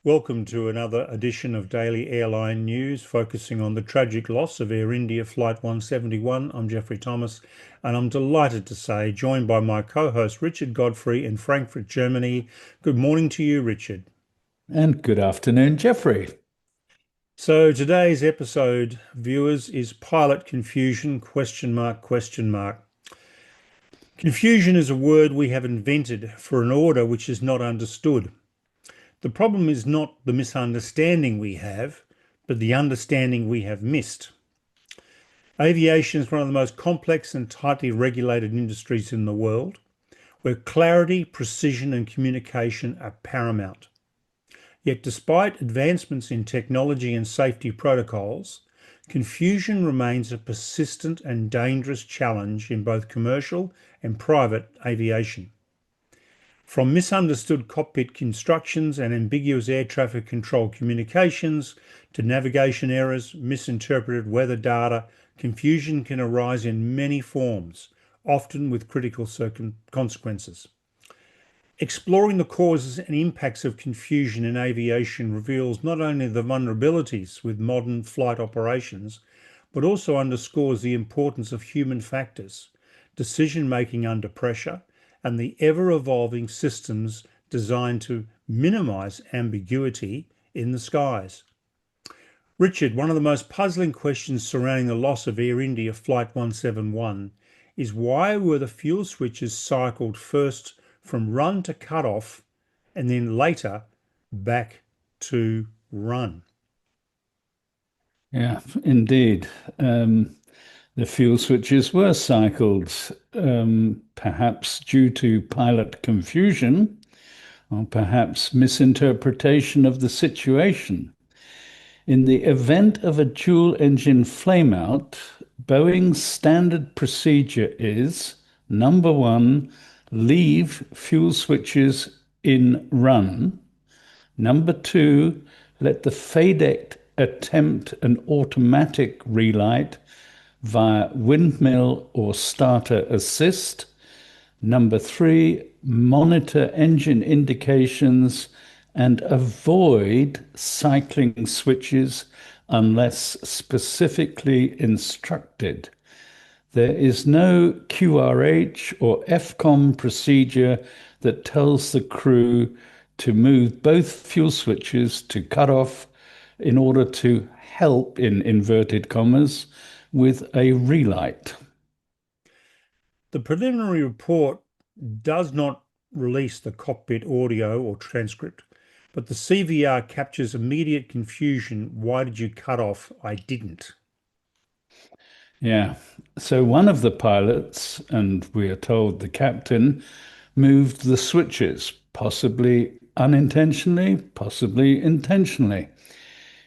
Welcome to another edition of Daily Airline News, focusing on the tragic loss of Air India Flight 171. I'm Geoffrey Thomas, and I'm delighted to say, joined by my co-host Richard Godfrey in Frankfurt, Germany. Good morning to you, Richard. And good afternoon, Geoffrey. So today's episode, viewers, is pilot confusion, question mark, question mark. Confusion is a word we have invented for an order which is not understood. The problem is not the misunderstanding we have, but the understanding we have missed. Aviation is one of the most complex and tightly regulated industries in the world, where clarity, precision, and communication are paramount. Yet, despite advancements in technology and safety protocols, confusion remains a persistent and dangerous challenge in both commercial and private aviation. From misunderstood cockpit instructions and ambiguous air traffic control communications to navigation errors, misinterpreted weather data, confusion can arise in many forms, often with critical consequences. Exploring the causes and impacts of confusion in aviation reveals not only the vulnerabilities with modern flight operations, but also underscores the importance of human factors, decision-making under pressure, and the ever-evolving systems designed to minimise ambiguity in the skies. Richard, one of the most puzzling questions surrounding the loss of Air India Flight 171 is why were the fuel switches cycled first from run to cut-off and then later back to run? Yeah, indeed. The fuel switches were cycled, perhaps due to pilot confusion or perhaps misinterpretation of the situation. In the event of a dual engine flameout, Boeing's standard procedure is number one, leave fuel switches in run. Number two, let the FADEC attempt an automatic relight via windmill or starter assist. Number three, monitor engine indications and avoid cycling switches unless specifically instructed. There is no QRH or FCOM procedure that tells the crew to move both fuel switches to cut off in order to help, in inverted commas, with a relight. The preliminary report does not release the cockpit audio or transcript, but the CVR captures immediate confusion. Why did you cut off? I didn't. Yeah. So one of the pilots, and we are told the captain, moved the switches, possibly unintentionally, possibly intentionally.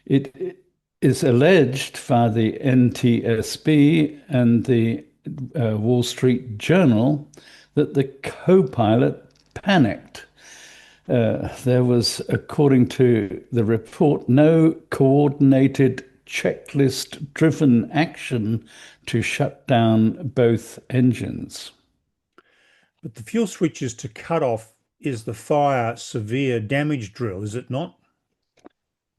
It is alleged via the NTSB and the Wall Street Journal that the co-pilot panicked. There was, according to the report, no coordinated checklist-driven action to shut down both engines. But the fuel switches to cut off is the fire severe damage drill, is it not?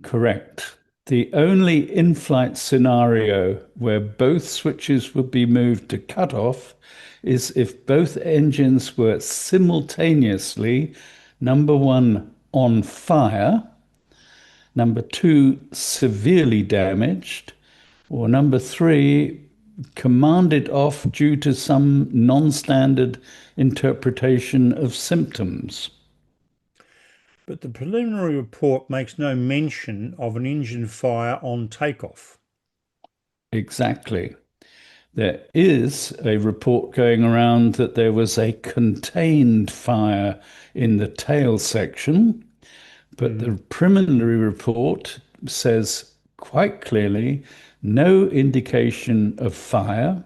Correct. The only in-flight scenario where both switches would be moved to cut off is if both engines were simultaneously, number one, on fire, number two, severely damaged, or number three, commanded off due to some non-standard interpretation of symptoms. But the preliminary report makes no mention of an engine fire on takeoff. Exactly. There is a report going around that there was a contained fire in the tail section, but the preliminary report says quite clearly no indication of fire,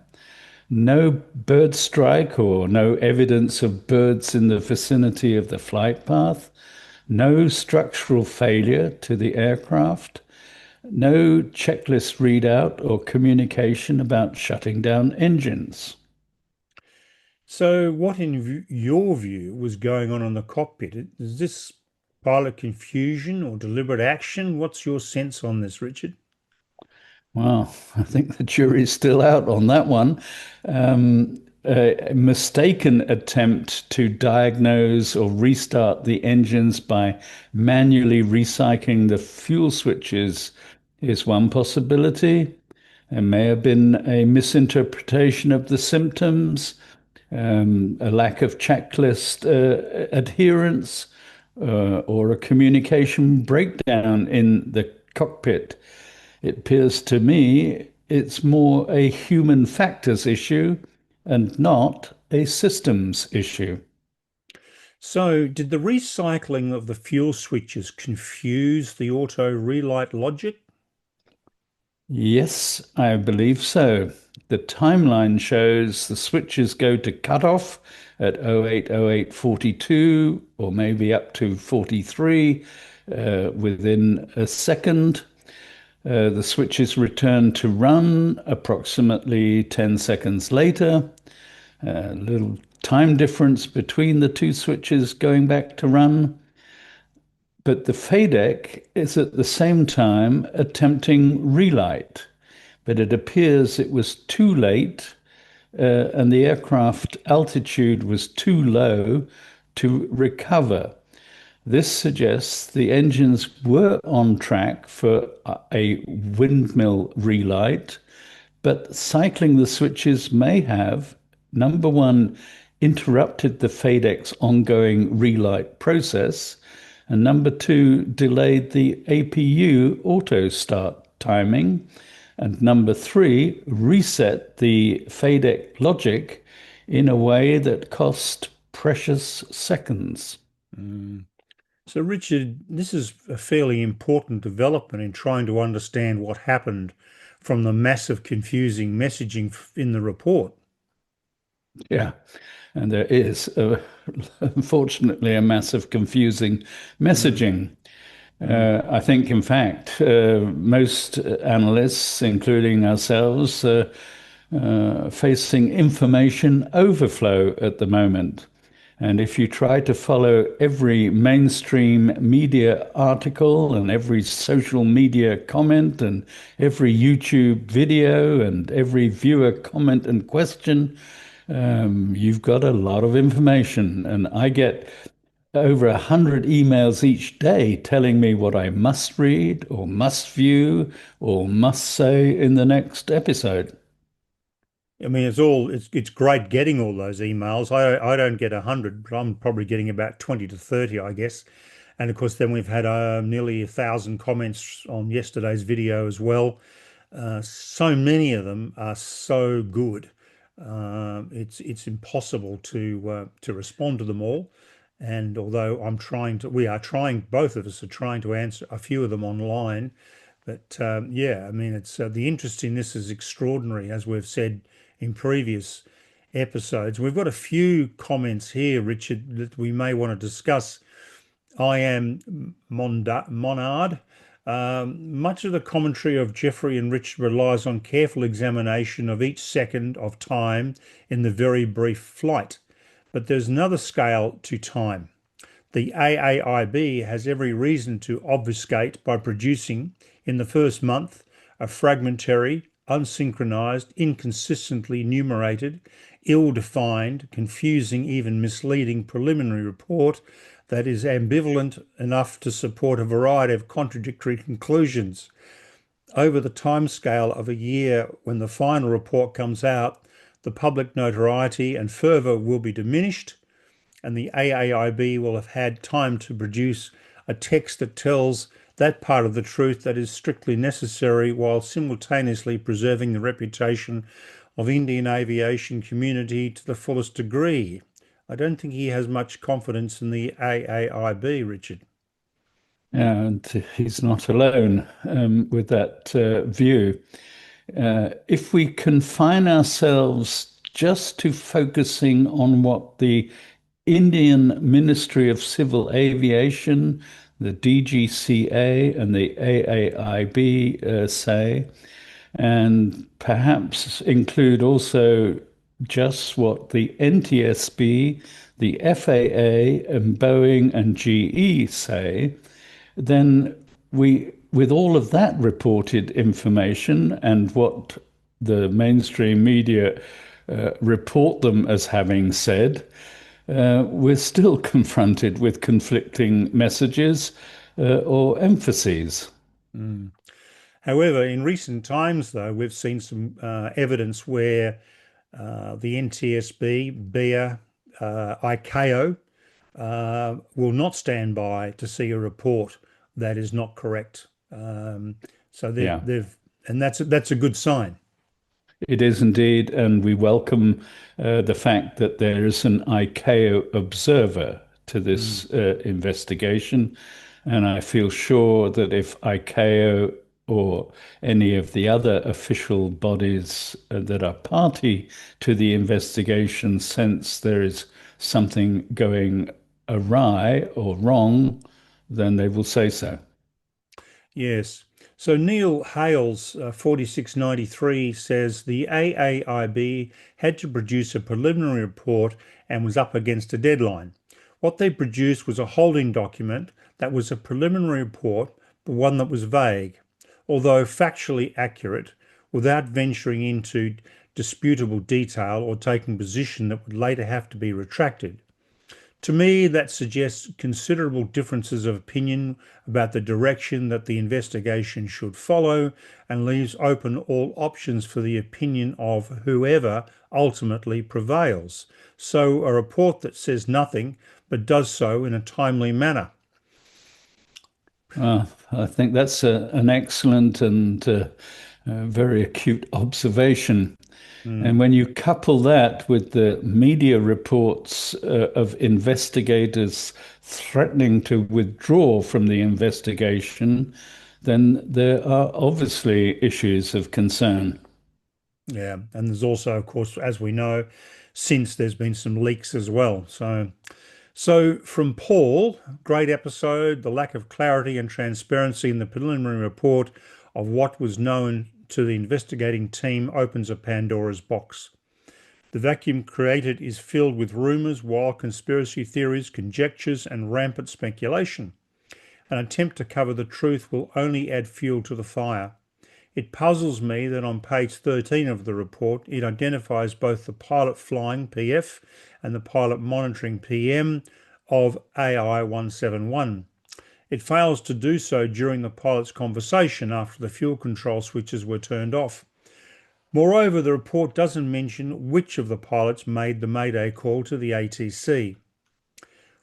no bird strike or no evidence of birds in the vicinity of the flight path, no structural failure to the aircraft, no checklist readout or communication about shutting down engines. So what, in your view, was going on in the cockpit? Is this pilot confusion or deliberate action? What's your sense on this, Richard? Well, I think the jury's still out on that one. A mistaken attempt to diagnose or restart the engines by manually recycling the fuel switches is one possibility. There may have been a misinterpretation of the symptoms, a lack of checklist adherence, or a communication breakdown in the cockpit. It appears to me it's more a human factors issue and not a systems issue. So, did the recycling of the fuel switches confuse the auto relight logic? Yes, I believe so. The timeline shows the switches go to cutoff at 08:08:42 or maybe up to 43 within a second. The switches return to run approximately 10 seconds later. A little time difference between the two switches going back to run. But the FADEC is at the same time attempting relight. But it appears it was too late and the aircraft altitude was too low to recover. This suggests the engines were on track for a windmill relight, but cycling the switches may have, number one, interrupted the FADEC's ongoing relight process, and number two, delayed the APU auto start timing, and number three, reset the FADEC logic in a way that cost precious seconds. Mm. So, Richard, this is a fairly important development in trying to understand what happened from the massive confusing messaging in the report. Yeah, and there is, unfortunately, a massive confusing Mm, messaging. mm. I think, in fact, most analysts, including ourselves, facing information overflow at the moment. And if you try to follow every mainstream media article and every social media comment and every YouTube video and every viewer comment and question, you've got a lot of information. And I get over 100 emails each day telling me what I must read or must view or must say in the next episode. I mean, it's great getting all those emails. I don't get 100, but I'm probably getting about 20 to 30, I guess. And of course, then we've had nearly 1,000 comments on yesterday's video as well. So many of them are so good. It's impossible to respond to them all. And although we are trying, both of us are trying to answer a few of them online. But yeah, I mean, it's the interest in this is extraordinary, as we've said in previous episodes. We've got a few comments here, Richard, that we may want to discuss. I am Monard. Much of the commentary of Geoffrey and Rich relies on careful examination of each second of time in the very brief flight. But there's another scale to time. The AAIB has every reason to obfuscate by producing, in the first month, a fragmentary, unsynchronized, inconsistently numerated, ill-defined, confusing, even misleading preliminary report that is ambivalent enough to support a variety of contradictory conclusions. Over the timescale of a year, when the final report comes out, the public notoriety and fervour will be diminished, and the AAIB will have had time to produce a text that tells that part of the truth that is strictly necessary while simultaneously preserving the reputation of Indian aviation community to the fullest degree. I don't think he has much confidence in the AAIB, Richard. And he's not alone with that view. If we confine ourselves just to focusing on what the Indian Ministry of Civil Aviation, the DGCA, and the AAIB say, and perhaps include also just what the NTSB, the FAA and Boeing and GE say, then with all of that reported information and what the mainstream media report them as having said, we're still confronted with conflicting messages or emphases. Mm. However, in recent times, though, we've seen some evidence where the NTSB, BEA, ICAO will not stand by to see a report that is not correct. So Yeah. and that's a good sign. It is indeed, and we welcome the fact that there is an ICAO observer to Mm. this investigation. And I feel sure that if ICAO or any of the other official bodies that are party to the investigation sense there is something going awry or wrong, then they will say so. Yes. So Neil Hales, 4693, says the AAIB had to produce a preliminary report and was up against a deadline. What they produced was a holding document that was a preliminary report, but one that was vague, although factually accurate, without venturing into disputable detail or taking position that would later have to be retracted. To me, that suggests considerable differences of opinion about the direction that the investigation should follow and leaves open all options for the opinion of whoever ultimately prevails. So, a report that says nothing but does so in a timely manner. I think that's an excellent and very acute observation. Mm. And when you couple that with the media reports of investigators threatening to withdraw from the investigation, then there are obviously issues of concern. Yeah, and there's also, of course, as we know, since there's been some leaks as well. So from Paul, great episode. The lack of clarity and transparency in the preliminary report of what was known to the investigating team opens a Pandora's box. The vacuum created is filled with rumours, wild conspiracy theories, conjectures, and rampant speculation. An attempt to cover the truth will only add fuel to the fire. It puzzles me that on page 13 of the report, it identifies both the pilot flying PF and the pilot monitoring PM of AI 171. It fails to do so during the pilot's conversation after the fuel control switches were turned off. Moreover, the report doesn't mention which of the pilots made the Mayday call to the ATC.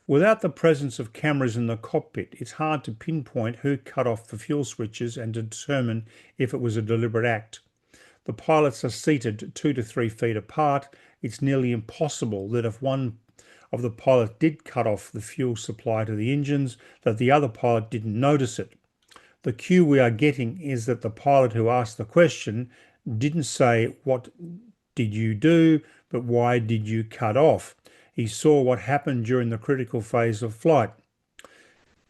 Without the presence of cameras in the cockpit, it's hard to pinpoint who cut off the fuel switches and to determine if it was a deliberate act. The pilots are seated 2 to 3 feet apart. It's nearly impossible that if one of the pilots did cut off the fuel supply to the engines, that the other pilot didn't notice it. The cue we are getting is that the pilot who asked the question didn't say, "What did you do?" but "Why did you cut off?" He saw what happened during the critical phase of flight.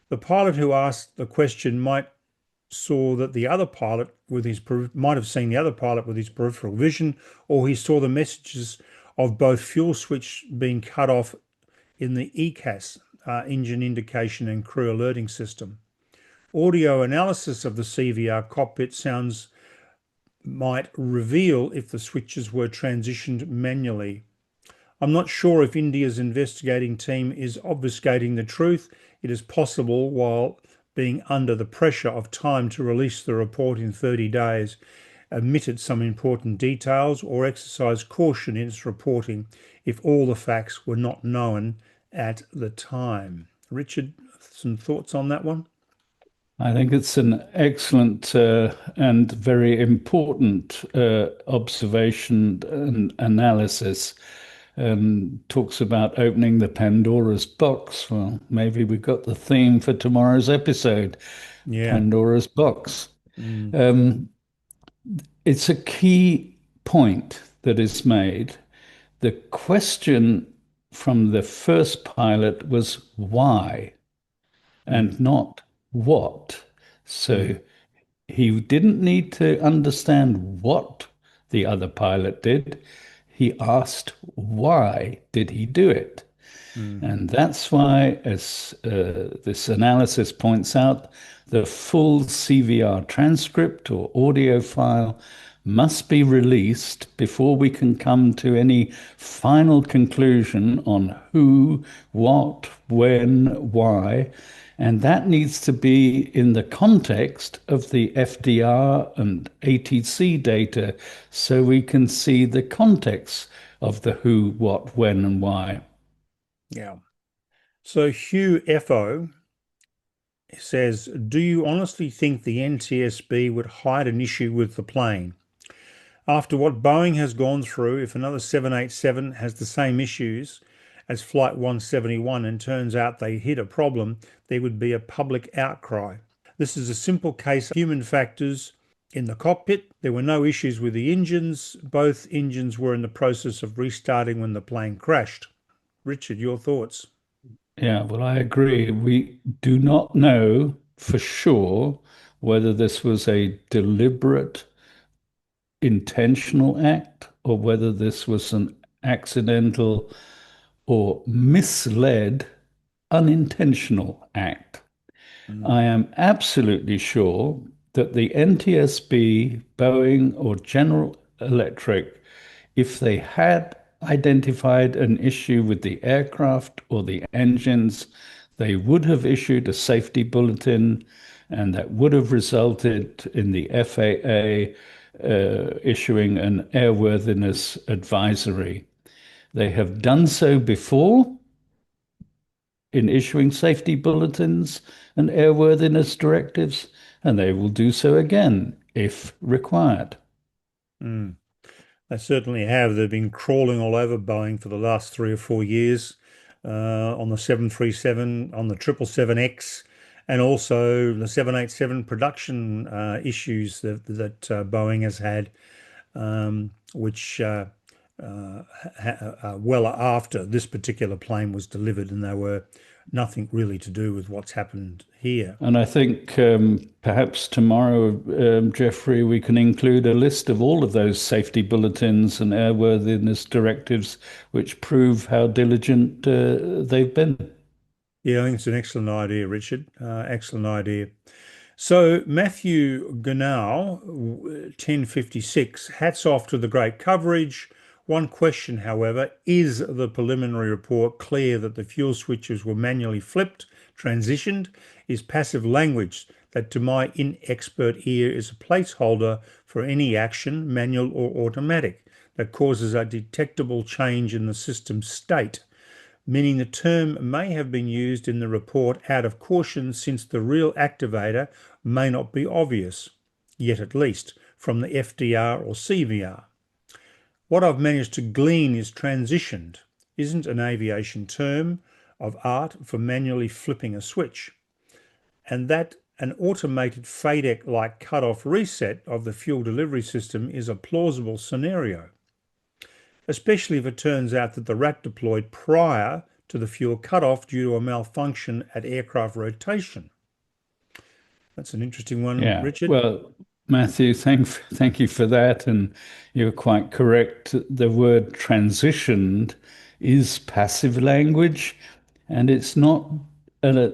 The pilot who asked the question might have seen the other pilot with his peripheral vision, or he saw the messages of both fuel switch being cut off in the ECAS, engine indication and crew alerting system. Audio analysis of the CVR cockpit sounds might reveal if the switches were transitioned manually. I'm not sure if India's investigating team is obfuscating the truth. It is possible, while being under the pressure of time to release the report in 30 days, omitted some important details or exercised caution in its reporting if all the facts were not known at the time. Richard, some thoughts on that one? I think it's an excellent and very important observation and analysis. Talks about opening the Pandora's box. Well, maybe we've got the theme for tomorrow's episode, Yeah. Pandora's box. Mm. Um, it's a key point that is made. The question from the first pilot was why Mm. and not what. Mm. So he didn't need to understand what the other pilot did. He asked, why did he do it? Mm. And that's why, as this analysis points out, the full CVR transcript or audio file must be released before we can come to any final conclusion on who, what, when, why. And that needs to be in the context of the FDR and ATC data so we can see the context of the who, what, when, and why. Yeah. So Hugh FO says, do you honestly think the NTSB would hide an issue with the plane? After what Boeing has gone through, if another 787 has the same issues as Flight 171 and turns out they hit a problem, there would be a public outcry. This is a simple case of human factors in the cockpit. There were no issues with the engines. Both engines were in the process of restarting when the plane crashed. Richard, your thoughts? Yeah, well, I agree. We do not know for sure whether this was a deliberate, intentional act or whether this was an accidental or misled, unintentional act. I Mm. am absolutely sure that the NTSB, Boeing, or General Electric, if they had identified an issue with the aircraft or the engines, they would have issued a safety bulletin, and that would have resulted in the FAA issuing an airworthiness advisory. They have done so before in issuing safety bulletins and airworthiness directives, and they will do so again if required. Mm. They certainly have. They've been crawling all over Boeing for the last 3 or 4 years on the 737, on the 777X, and also the 787 production issues that Boeing has had, which well after this particular plane was delivered, and they were nothing really to do with what's happened here. And I think perhaps tomorrow, Geoffrey, we can include a list of all of those safety bulletins and airworthiness directives which prove how diligent they've been. Yeah, I think it's an excellent idea, Richard. Excellent idea. So Matthew Ganau, 1056, hats off to the great coverage. One question, however, is the preliminary report clear that the fuel switches were manually flipped, transitioned? Is passive language that to my inexpert ear is a placeholder for any action, manual or automatic, that causes a detectable change in the system state? Meaning the term may have been used in the report out of caution since the real activator may not be obvious, yet at least, from the FDR or CVR. What I've managed to glean is transitioned isn't an aviation term of art for manually flipping a switch, and that an automated FADEC-like cut-off reset of the fuel delivery system is a plausible scenario, especially if it turns out that the rat deployed prior to the fuel cutoff due to a malfunction at aircraft rotation. That's an interesting one, Yeah, Richard. well, Matthew, thank you for that. And you're quite correct. The word transitioned is passive language, and it's not a,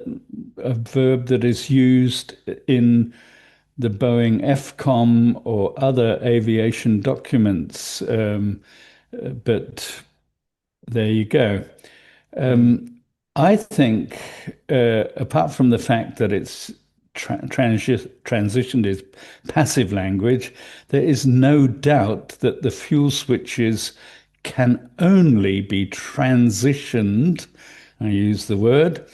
a verb that is used in the Boeing FCOM or other aviation documents. But there you go. Mm, I think, apart from the fact that it's transitioned is passive language, there is no doubt that the fuel switches can only be transitioned, I use the word,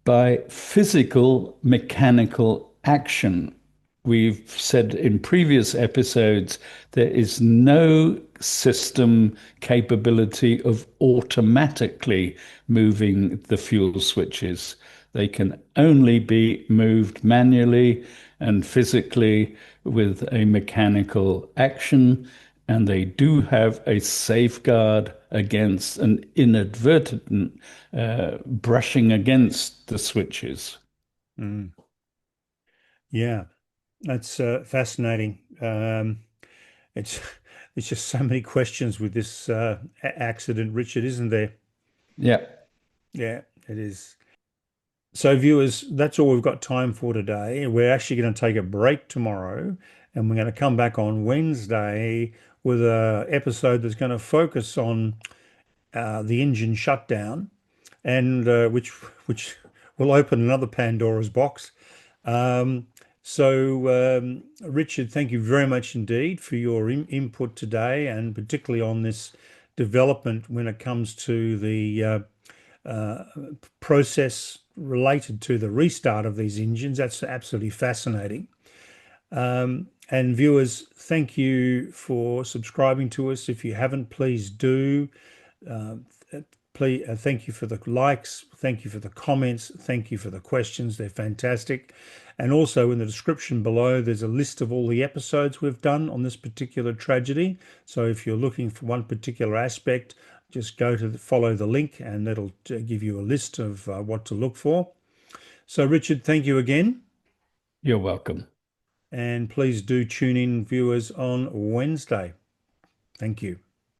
by physical mechanical action. We've said in previous episodes there is no system capability of automatically moving the fuel switches. They can only be moved manually and physically with a mechanical action, and they do have a safeguard against an inadvertent brushing against the switches. mm. Yeah, that's fascinating. It's there's just so many questions with this accident, Richard, isn't there? Yeah. Yeah, it is. So, viewers, that's all we've got time for today. We're actually going to take a break tomorrow, and we're going to come back on Wednesday with a episode that's going to focus on the engine shutdown, and which will open another Pandora's box. Um, Richard, thank you very much indeed for your input today, and particularly on this development when it comes to the uh, process related to the restart of these engines. That's absolutely fascinating. And viewers, thank you for subscribing to us. If you haven't, please do. Uh, Please, thank you for the likes. Thank you for the comments. Thank you for the questions. They're fantastic. And also in the description below, there's a list of all the episodes we've done on this particular tragedy. So if you're looking for one particular aspect, just go to follow the link and it'll give you a list of what to look for. So Richard, thank you again. You're welcome. And please do tune in, viewers, on Wednesday. Thank you.